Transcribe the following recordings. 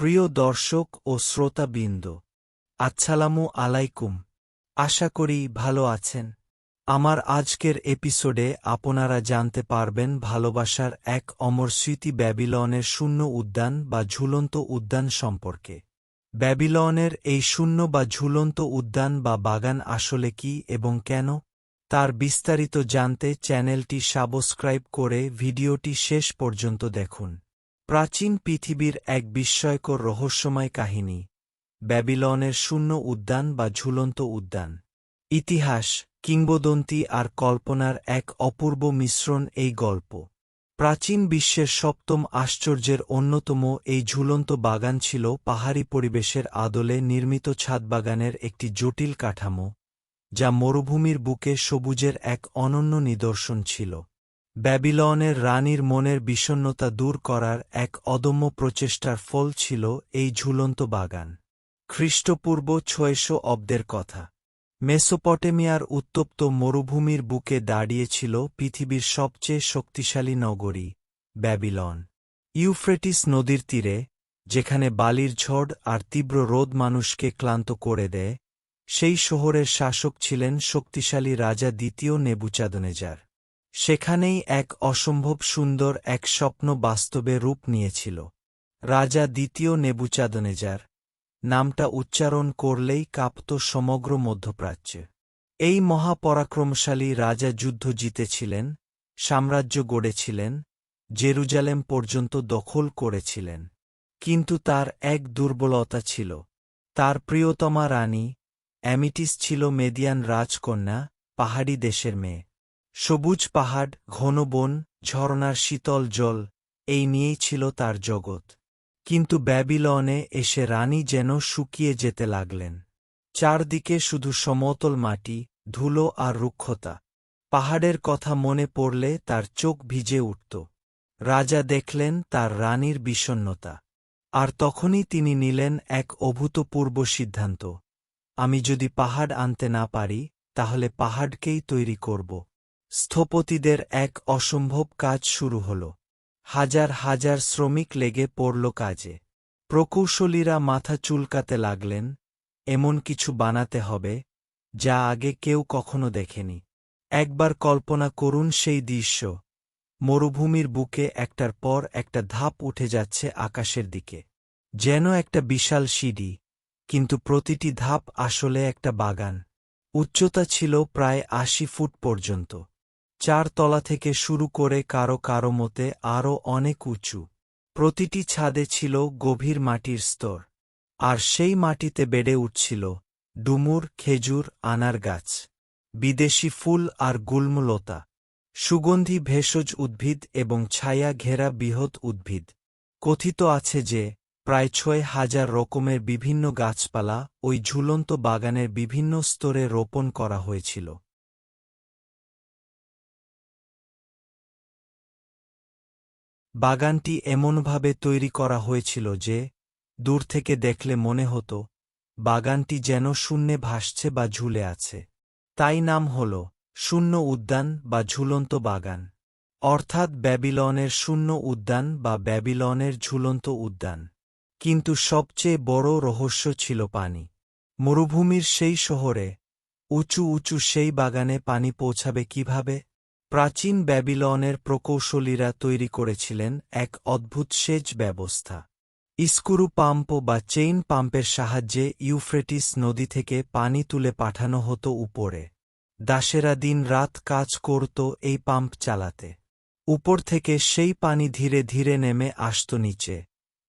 প্রিয় দর্শক ও শ্রোতাবৃন্দ, আসসালামু আলাইকুম। আশা করি ভালো আছেন। আমার আজকের এপিসোডে আপনারা জানতে পারবেন ভালোবাসার এক অমর স্মৃতি ব্যাবিলনের শূন্য উদ্যান বা ঝুলন্ত উদ্যান সম্পর্কে। ব্যাবিলনের এই শূন্য বা ঝুলন্ত উদ্যান বা বাগান আসলে কি এবং কেন, তার বিস্তারিত জানতে চ্যানেলটি সাবস্ক্রাইব করে ভিডিওটি শেষ পর্যন্ত দেখুন। প্রাচীন পৃথিবীর এক বিস্ময়কর রহস্যময় কাহিনী, ব্যাবিলনের শূন্য উদ্যান বা ঝুলন্ত উদ্যান। ইতিহাস, কিংবদন্তি আর কল্পনার এক অপূর্ব মিশ্রণ এই গল্প। প্রাচীন বিশ্বের সপ্তম আশ্চর্যের অন্যতম এই ঝুলন্ত বাগান ছিল পাহাড়ি পরিবেশের আদলে নির্মিত ছাদবাগানের একটি জটিল কাঠামো, যা মরুভূমির বুকে সবুজের এক অনন্য নিদর্শন ছিল। ব্যাবিলনের রানীর মনের বিষণ্ণতা দূর করার এক অদম্য প্রচেষ্টার ফল ছিল এই ঝুলন্ত বাগান। খ্রিস্টপূর্ব ৬০০ অব্দের কথা। মেসোপটেমিয়ার উত্তপ্ত মরুভূমির বুকে দাঁড়িয়েছিল পৃথিবীর সবচেয়ে শক্তিশালী নগরী, ব্যাবিলন। ইউফ্রেটিস নদীর তীরে, যেখানে বালির ঝড় আর তীব্র রোদ মানুষকে ক্লান্ত করে দেয়, সেই শহরের শাসক ছিলেন শক্তিশালী রাজা দ্বিতীয় নেবুচাদনেজার। সেখানেই এক অসম্ভব সুন্দর এক স্বপ্ন বাস্তবে রূপ নিয়েছিল। রাজা দ্বিতীয় নেবুচাদনেজার নামটা উচ্চারণ করলেই কাঁপত সমগ্র মধ্যপ্রাচ্য। এই মহাপরাক্রমশালী রাজা যুদ্ধ জিতেছিলেন, সাম্রাজ্য গড়েছিলেন, জেরুজালেম পর্যন্ত দখল করেছিলেন। কিন্তু তার এক দুর্বলতা ছিল। তার প্রিয়তমা রানী অ্যামিটিস ছিল মেদিয়ান রাজকন্যা, পাহাড়ি দেশের মেয়ে। সবুজ পাহাড়, ঘন বন, ঝরনার শীতল জল, এই নিয়েই ছিল তার জগৎ। কিন্তু ব্যাবিলনে এসে রানী যেন শুকিয়ে যেতে লাগলেন। চারদিকে শুধু সমতল মাটি, ধুলো আর রুক্ষতা। পাহাড়ের কথা মনে পড়লে তার চোখ ভিজে উঠত। রাজা দেখলেন তার রানীর বিষণ্ণতা। আর তখনই তিনি নিলেন এক অভূতপূর্ব সিদ্ধান্ত। আমি যদি পাহাড় আনতে না পারি, তাহলে পাহাড়কেই তৈরি করব। স্থপতিদের এক অসম্ভব কাজ শুরু হল। হাজার হাজার শ্রমিক লেগে পড়ল কাজে। প্রকৌশলীরা মাথা চুলকাতে লাগলেন, এমন কিছু বানাতে হবে যা আগে কেউ কখনো দেখেনি। একবার কল্পনা করুন সেই দৃশ্য। মরুভূমির বুকে একটার পর একটা ধাপ উঠে যাচ্ছে আকাশের দিকে, যেন একটা বিশাল সিঁড়ি, কিন্তু প্রতিটি ধাপ আসলে একটা বাগান। উচ্চতা ছিল প্রায় ৮০ ফুট পর্যন্ত। ৪ তলা থেকে শুরু করে কারো কারো মতে আরও অনেক উঁচু। প্রতিটি ছাদে ছিল গভীর মাটির স্তর। আর সেই মাটিতে বেড়ে উঠছিল ডুমুর, খেজুর, আনার গাছ, বিদেশি ফুল আর গুল্মলতা, সুগন্ধি ভেষজ উদ্ভিদ এবং ছায়া ঘেরা বৃহৎ উদ্ভিদ। কথিত আছে যে প্রায় ৬,০০০ রকমের বিভিন্ন গাছপালা ওই ঝুলন্ত বাগানের বিভিন্ন স্তরে রোপণ করা হয়েছিল। বাগানটি এমনভাবে তৈরি করা হয়েছিল যে দূর থেকে দেখলে মনে হতো বাগানটি যেন শূন্যে ভাসছে বা ঝুলে আছে। তাই নাম হল শূন্য উদ্যান বা ঝুলন্ত বাগান, অর্থাৎ ব্যাবিলনের শূন্য উদ্যান বা ব্যাবিলনের ঝুলন্ত উদ্যান। কিন্তু সবচেয়ে বড় রহস্য ছিল পানি। মরুভূমির সেই শহরে, উঁচু উঁচু সেই বাগানে পানি পৌঁছাবে কিভাবে? প্রাচীন ব্যাবিলনের প্রকৌশলীরা তৈরি করেছিলেন এক অদ্ভুত সেচ ব্যবস্থা। স্ক্রু পাম্প বা চেইন পাম্পের সাহায্যে ইউফ্রেটিস নদী থেকে পানি তুলে পাঠানো হতো উপরে। দাসেরা দিন রাত কাজ করত এই পাম্প চালাতে। উপর থেকে সেই পানি ধীরে ধীরে নেমে আসত নিচে,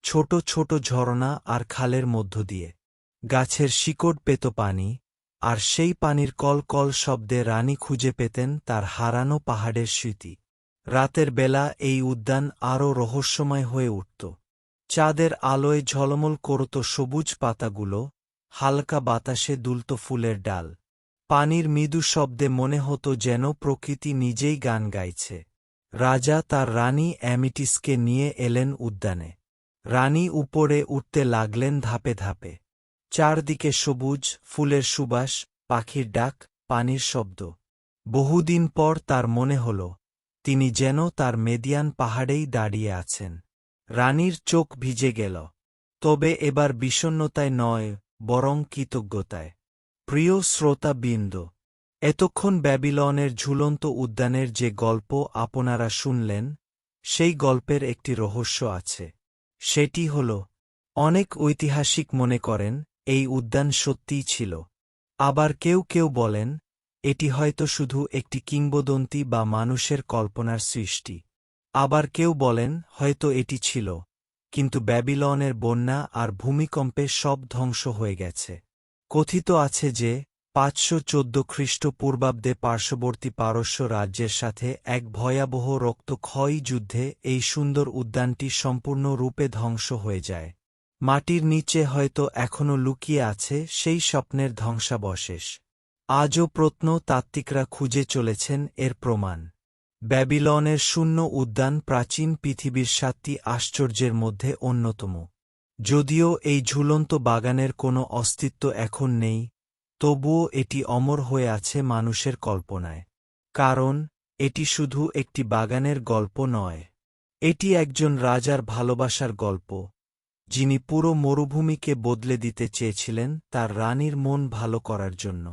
ছোট ছোট ঝরনা আর খালের মধ্য দিয়ে। গাছের শিকড় পেত পানি, আর সেই পানির কল কল শব্দে রানী খুঁজে পেতেন তার হারানো পাহাড়ের স্মৃতি। রাতের বেলা এই উদ্যান আরও রহস্যময় হয়ে উঠত। চাঁদের আলোয় ঝলমল করত সবুজ পাতাগুলো, হালকা বাতাসে দুলত ফুলের ডাল। পানির মৃদু শব্দে মনে হতো যেন প্রকৃতি নিজেই গান গাইছে। রাজা তার রানী অ্যামিটিসকে নিয়ে এলেন উদ্যানে। রানী উপরে উঠতে লাগলেন ধাপে ধাপে। চারদিকে সবুজ, ফুলের সুবাস, পাখির ডাক, পানির শব্দ। বহুদিন পর তার মনে হল তিনি যেন তার মেদিয়ান পাহাড়েই দাঁড়িয়ে আছেন। রানীর চোখ ভিজে গেল। তবে এবার বিষণ্ণতায় নয়, বরং কৃতজ্ঞতায়। প্রিয় শ্রোতাবৃন্দ, এতক্ষণ ব্যাবিলনের ঝুলন্ত উদ্যানের যে গল্প আপনারা শুনলেন, সেই গল্পের একটি রহস্য আছে। সেটি হল, অনেক ঐতিহাসিক মনে করেন এই উদ্যান সত্যিই ছিল। আবার কেউ কেউ বলেন এটি হয়তো শুধু একটি কিংবদন্তি বা মানুষের কল্পনার সৃষ্টি। আবার কেউ বলেন হয়তো এটি ছিল, কিন্তু ব্যাবিলনের বন্যা আর ভূমিকম্পে সব ধ্বংস হয়ে গেছে। কথিত আছে যে ৫১৪ খ্রিস্টপূর্বাব্দে পার্শ্ববর্তী পারস্য রাজ্যের সাথে এক ভয়াবহ রক্তক্ষয়ী যুদ্ধে এই সুন্দর উদ্যানটি সম্পূর্ণরূপে ধ্বংস হয়ে যায়। মাটির নিচে হয়তো এখনও লুকিয়ে আছে সেই স্বপ্নের ধ্বংসাবশেষ। আজও প্রত্নতাত্ত্বিকরা খুঁজে চলেছেন এর প্রমাণ। ব্যাবিলনের শূন্য উদ্যান প্রাচীন পৃথিবীর ৭টি আশ্চর্যের মধ্যে অন্যতম। যদিও এই ঝুলন্ত বাগানের কোনো অস্তিত্ব এখন নেই, তবুও এটি অমর হয়ে আছে মানুষের কল্পনায়। কারণ এটি শুধু একটি বাগানের গল্প নয়, এটি একজন রাজার ভালোবাসার গল্প, যিনি পুরো মরুভূমিকে বদলে দিতে চেয়েছিলেন তার রানীর মন ভালো করার জন্য।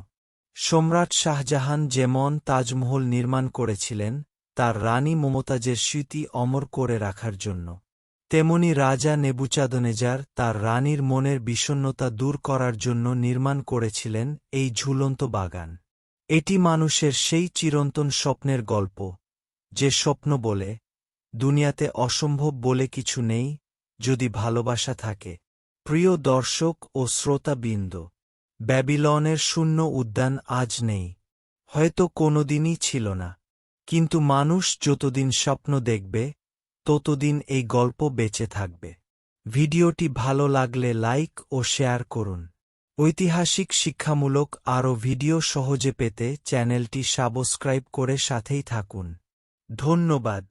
সম্রাট শাহজাহান যেমন তাজমহল নির্মাণ করেছিলেন তার রানী মমতাজের স্মৃতি অমর করে রাখার জন্য, তেমনি রাজা নেবুচাদনেজার তার রানীর মনের বিষণ্ণতা দূর করার জন্য নির্মাণ করেছিলেন এই ঝুলন্ত বাগান। এটি মানুষের সেই চিরন্তন স্বপ্নের গল্প, যে স্বপ্ন বলে, দুনিয়াতে অসম্ভব বলে কিছু নেই যদি ভালোবাসা থাকে। প্রিয় দর্শক ও শ্রোতাবৃন্দ, ব্যাবিলনের শূন্য উদ্যান আজ নেই, হয়তো কোনোদিনই ছিল না, কিন্তু মানুষ যতদিন স্বপ্ন দেখবে ততদিন এই গল্প বেঁচে থাকবে। ভিডিওটি ভালো লাগলে লাইক ও শেয়ার করুন। ঐতিহাসিক শিক্ষামূলক আরও ভিডিও সহজে পেতে চ্যানেলটি সাবস্ক্রাইব করে সাথেই থাকুন। ধন্যবাদ।